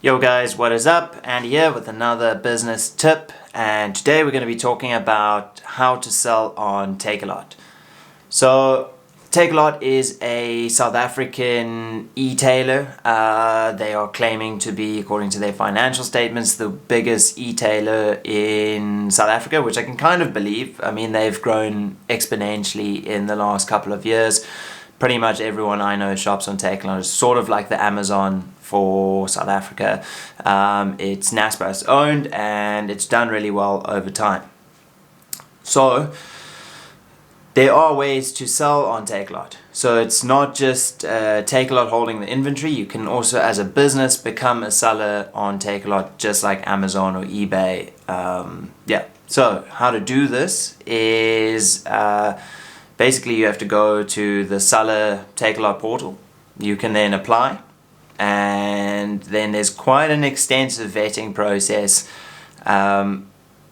Yo guys, what is up? Andy here with another business tip, and today we're going to be talking about how to sell on Takealot. So Takealot is a South African e-tailer. They are claiming to be, according to their financial statements, the biggest e-tailer in South Africa, which I can kind of believe. I mean, they've grown exponentially in the last couple of years. Pretty much everyone I know shops on Takealot. It's sort of like the Amazon for South Africa. It's Naspers owned and it's done really well over time. So there are ways to sell on Takealot. So it's not just Takealot holding the inventory. You can also, as a business, become a seller on Takealot, just like Amazon or eBay. So how to do this is basically you have to go to the seller Takealot portal. You can then apply, and then there's quite an extensive vetting process.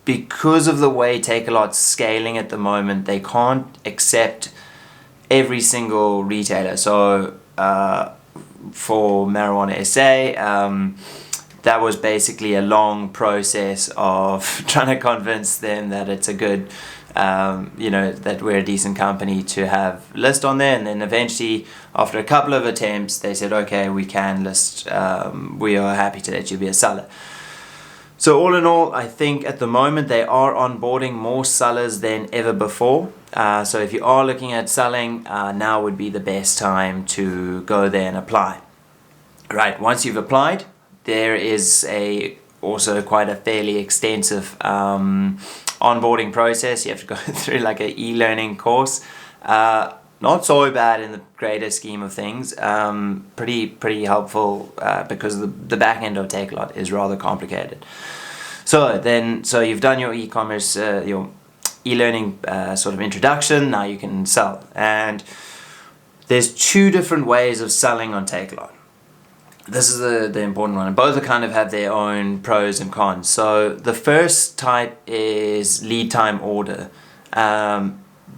Because of the way Takealot's scaling at the moment, they can't accept every single retailer. So for Marijuana SA, that was basically a long process of trying to convince them that it's a good, that we're a decent company to have list on there. And then eventually, after a couple of attempts, they said, okay, we can list, we are happy to let you be a seller. So all in all, I think at the moment they are onboarding more sellers than ever before. So if you are looking at selling, now would be the best time to go there and apply. Right, once you've applied, there is also quite a fairly extensive onboarding process. You have to go through like an e-learning course. Not so bad in the greater scheme of things. Pretty helpful because the back end of Takealot is rather complicated. So you've done your e-commerce, your e-learning sort of introduction. Now you can sell, and there's two different ways of selling on Takealot. This is the important one, and both kind of have their own pros and cons. So the first type is lead time order.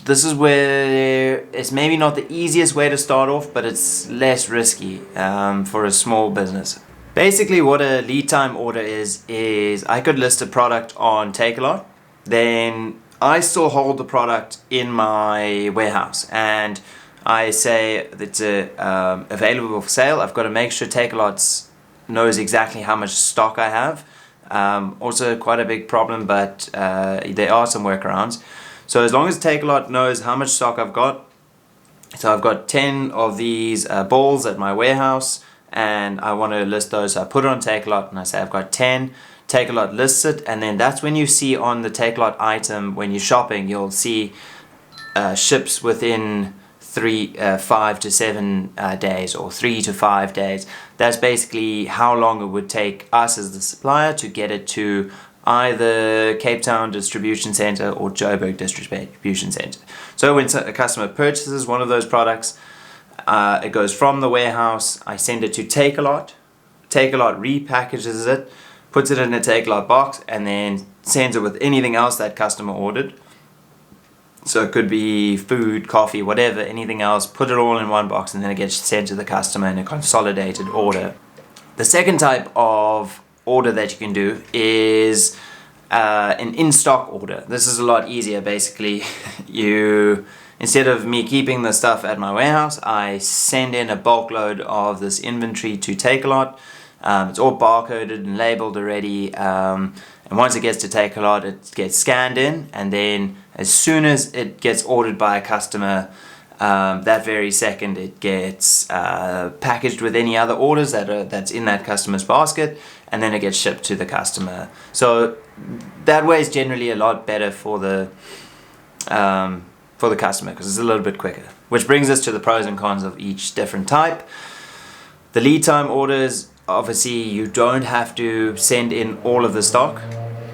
This is where it's maybe not the easiest way to start off, but it's less risky for a small business. Basically what a lead time order is I could list a product on Takealot, then I still hold the product in my warehouse, and I say it's available for sale. I've got to make sure Takealot knows exactly how much stock I have. Also quite a big problem, but there are some workarounds. So as long as Takealot knows how much stock I've got, so I've got 10 of these balls at my warehouse, and I want to list those, so I put it on Takealot and I say I've got 10. Takealot lists it, and then that's when you see on the Takealot item, when you're shopping, you'll see ships within 5 to 7 days, or 3 to 5 days. That's basically how long it would take us as the supplier to get it to either Cape Town Distribution Center or Joburg Distribution Center. So when a customer purchases one of those products, it goes from the warehouse, I send it to Takealot. Takealot repackages it, puts it in a Takealot box, and then sends it with anything else that customer ordered. So it could be food, coffee, whatever, anything else, put it all in one box, and then it gets sent to the customer in a consolidated order. The second type of order that you can do is an in-stock order. This is a lot easier. Basically, instead of me keeping the stuff at my warehouse, I send in a bulk load of this inventory to Takealot. It's all barcoded and labeled already, and once it gets to Takealot, it gets scanned in, and then as soon as it gets ordered by a customer, that very second it gets packaged with any other orders that's in that customer's basket, and then it gets shipped to the customer. So that way is generally a lot better for the customer, because it's a little bit quicker. Which brings us to the pros and cons of each different type. The lead time orders, obviously you don't have to send in all of the stock.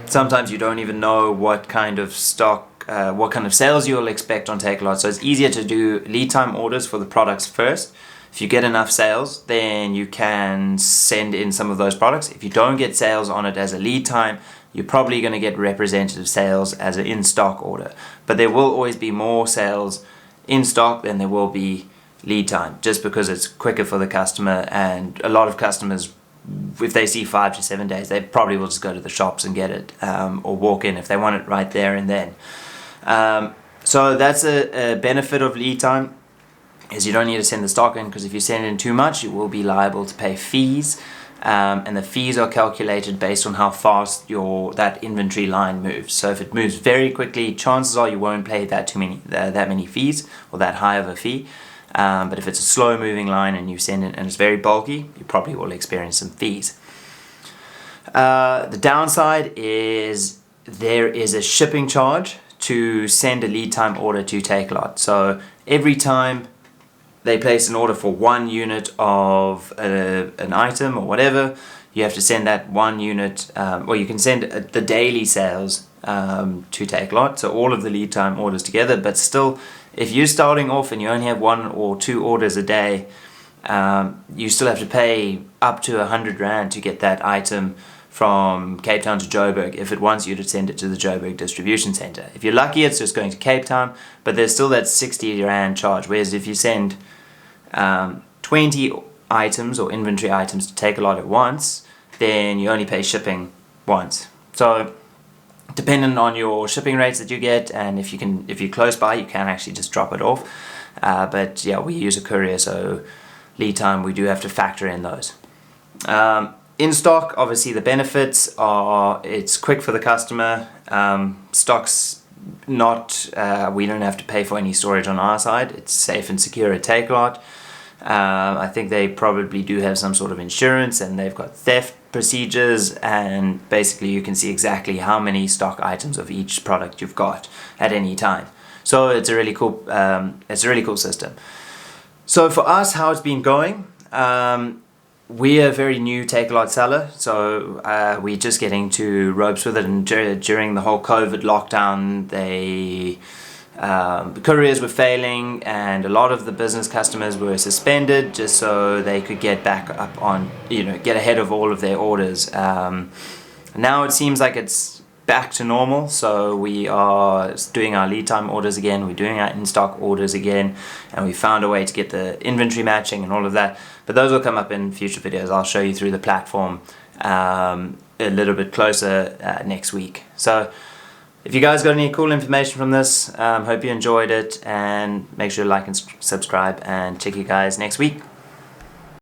Sometimes you don't even know what kind of stock, what kind of sales you'll expect on Takealot. So it's easier to do lead time orders for the products first. If you get enough sales, then you can send in some of those products. If you don't get sales on it as a lead time, you're probably going to get representative sales as an in-stock order. But there will always be more sales in stock than there will be lead time, just because it's quicker for the customer, and a lot of customers if they see 5 to 7 days, they probably will just go to the shops and get it, or walk in if they want it right there and then. So that's a benefit of lead time, is you don't need to send the stock in, because if you send in too much, you will be liable to pay fees, and the fees are calculated based on how fast that inventory line moves. So if it moves very quickly, chances are you won't pay that many fees, or that high of a fee. But if it's a slow moving line and you send it and it's very bulky, you probably will experience some fees. The downside is there is a shipping charge to send a lead time order to Takealot. So every time they place an order for 1 unit of an item or whatever, you have to send that 1 unit, or you can send the daily sales to Takealot, so all of the lead time orders together. But still, if you're starting off and you only have 1 or 2 orders a day, you still have to pay up to 100 Rand to get that item from Cape Town to Joburg if it wants you to send it to the Joburg distribution center. If you're lucky, it's just going to Cape Town, but there's still that 60 Rand charge. Whereas if you send 20 items or inventory items to Takealot at once, then you only pay shipping once. So depending on your shipping rates that you get, and if you're close by, you can actually just drop it off. But yeah, we use a courier, so lead time, we do have to factor in those. In stock, obviously the benefits are it's quick for the customer. Stock's not, we don't have to pay for any storage on our side. It's safe and secure at Takealot. I think they probably do have some sort of insurance, and they've got theft procedures, and basically you can see exactly how many stock items of each product you've got at any time. So it's a really cool system. So for us, how it's been going, we're a very new Takealot seller, so we're just getting to ropes with it. And during the whole COVID lockdown, the couriers were failing, and a lot of the business customers were suspended just so they could get back up on, get ahead of all of their orders. Now it seems like it's back to normal, so we are doing our lead time orders again, we're doing our in-stock orders again, and we found a way to get the inventory matching and all of that. But those will come up in future videos. I'll show you through the platform a little bit closer next week. So if you guys got any cool information from this, hope you enjoyed it, and make sure to like and subscribe, and check you guys next week.